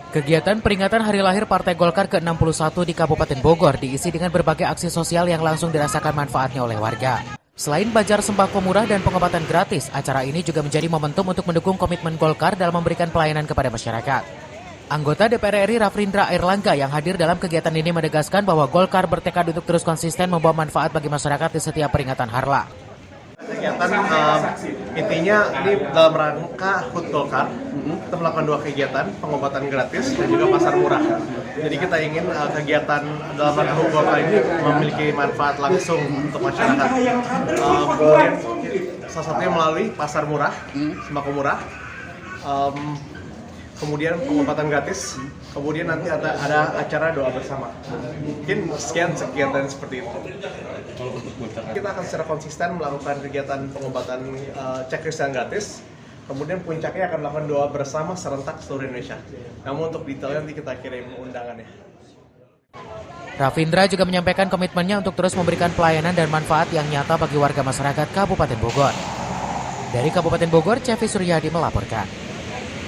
Kegiatan peringatan hari lahir Partai Golkar ke-61 di Kabupaten Bogor diisi dengan berbagai aksi sosial yang langsung dirasakan manfaatnya oleh warga. Selain bazar sembako murah dan pengobatan gratis, acara ini juga menjadi momentum untuk mendukung komitmen Golkar dalam memberikan pelayanan kepada masyarakat. Anggota DPR RI Rafrindra Airlangga yang hadir dalam kegiatan ini menegaskan bahwa Golkar bertekad untuk terus konsisten membawa manfaat bagi masyarakat di setiap peringatan Harla. Kegiatan intinya ini dalam rangka HUT Golkar, kita melakukan 2 kegiatan, pengobatan gratis dan juga pasar murah. Jadi kita ingin kegiatan dalam rangka HUT Golkar ini memiliki manfaat langsung untuk masyarakat. Kemudian salah satunya melalui pasar murah, sembako murah, kemudian pengobatan gratis, kemudian nanti ada acara doa bersama. Mungkin sekian seperti itu. Kita akan secara konsisten melakukan kegiatan pengobatan checklist yang gratis, kemudian puncaknya akan melakukan doa bersama serentak seluruh Indonesia. Namun untuk detailnya nanti kita kirim undangannya. Rafrindra juga menyampaikan komitmennya untuk terus memberikan pelayanan dan manfaat yang nyata bagi warga masyarakat Kabupaten Bogor. Dari Kabupaten Bogor, Cevi Suryadi melaporkan.